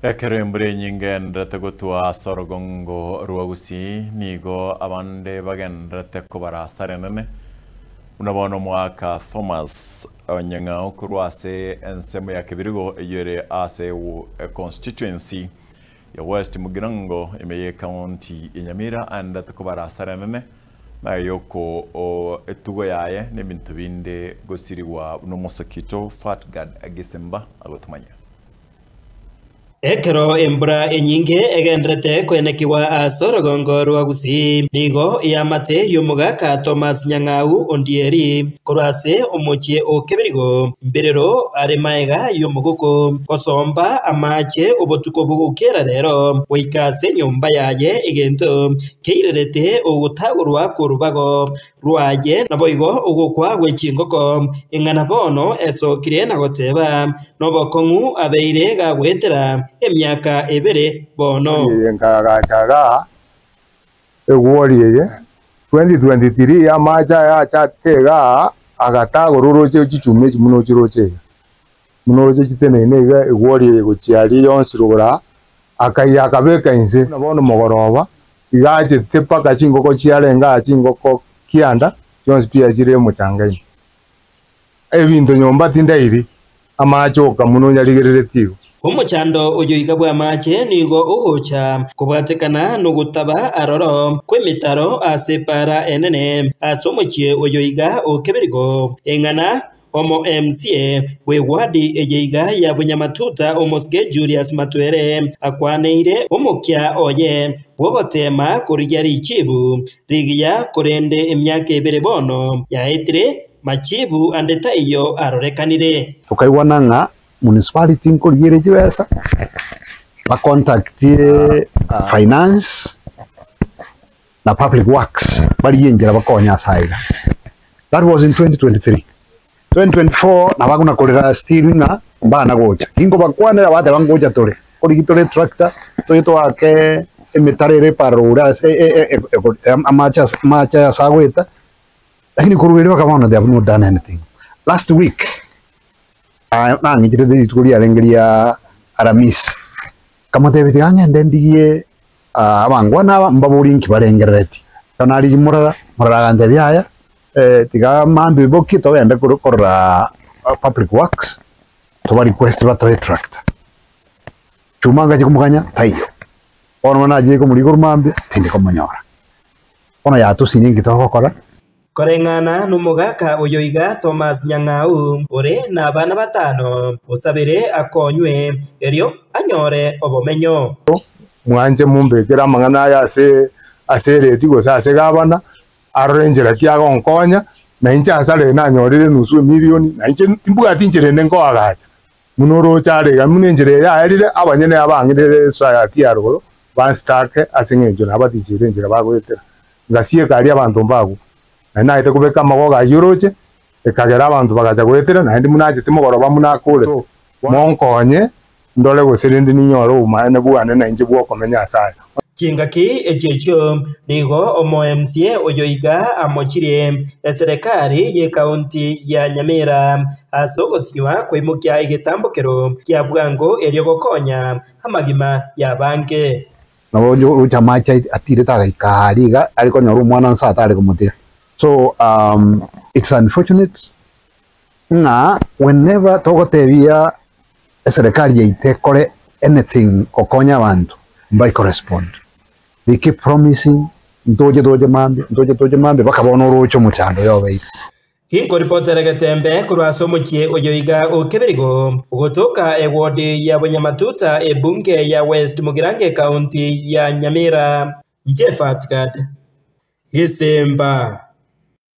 Ekerembere nyingendete gutua Sorogongo Ruagusi nigo abande bagendete kubarasarenene unabona mwaka Thomas Onyanga kurwase ensemo ya kibirigo yere ase constituency ya West Mugirango imeye county Nyamira andete kubarasarenene na yoko etugo yaye nebintu binde gosiriwa n'umusakito Fatgad agisemba agotumanya Ekero embra enyinge egendrete kwenekiwa Sorogongo Ruagusi nigo yamate yomugaka Thomas Nyang'au Ondieri kurase omochie okebirigo mbirero aremaega yomuguko osomba amache obotuko bugukera rero wikase nyumba yaye egento keirerete ogutagurwa kurubago rwaye naboigo ogukwa gwechingoko ingana bono esokire na goteba nobokongu abeire gagwetera emyaka ebere bono ngagachaga egworiye 2023 amacha ya chatega agatagororoche chichume munochiroche chitenene egworiye gochiari yonsirugura akaya kabeka inse nabono mogoroba igache tepaka chingoko chiarenga chingoko kianda chonsi pia chire muchangai ebintu nyomba tindairi amachoka muno nyarigereretigo Umuchando uyo igabwa mache nigo uhocha kubatekana no gutaba aroro kwemitaro asepara enene asomochie uyo iga okebirigo engana omo MCA we wadi ejiga ya bunyamatuta omosge Julius Matwere akwaneire omokya oye wogotema kuriyari chibu rigiya kurende emyaka ebere bono yaetire machibu andeta iyo arorekanire tukaiwananga municipality nkoriere jibesa ba contactie finance na public works bari yengera bakonya saiga. That was in 2023. 2024 nabaguna korera steel na mbana gocha ingo bakwanera bate bangocha tore korigitore tractor toyito wake emetarere parura amacha sagweta lakini kurubiri bakamana they have not done anything. Last week ngijire de tukuri arengeria aramis kama tebiti angende ndiye abangwana mbaburi nkibarengereti kanari murara gande byaya tiga mambi boki to yende kurukora public works to bari request bato tractor chumanga jikumukanya tayo ono manaje ko muri kurumambi tindi ko manyora ona ya tusiningi to gukora Korengana numugaka uyoiga Thomas Nyang'au ore na bana batano usabire akonywe erio anyore obomenyo mwanje mumbekera mangana yase asereti gosase gabana arengera kyago nkonya na incha asale na nyorire nusu milioni na inche imbuga tinjire nengo agacha munoro chare gamunenjire ya erire abanyene abangire saya kiarugoro banstake asingenjo nabatijire njira bagwetera ngasiye kali abantu mbagu na ite kubeka magoga yuroche ekagera abantu bagaja gwetera na ndi munaje timogoroba munakure monkonye ndole gusirindi ninyoro umane buane na inje bwo komenya asaya Chingaki echecho nigo omo MCA oyoiga amochire eserikali ye county ya Nyamira asogosiwa kwimukya igetambukero kya bwango eryo gokonya amagima ya banke nabo uchamacha atire tagaikariga ariko nyoru mwana nsata ari kumutia. So it's unfortunate na whenever togotebia serikali yaitekore anything okonya abantu by correspond they keep promising ndoje mambe bakabona urucho muchando yobe Hinko reporter Gatembe kurwaso muchie oyoiga okebirigo ugotoka ewodi ya Bunyamatuta ebunge ya West Mugirange County ya Nyamira Fatgad Gisemba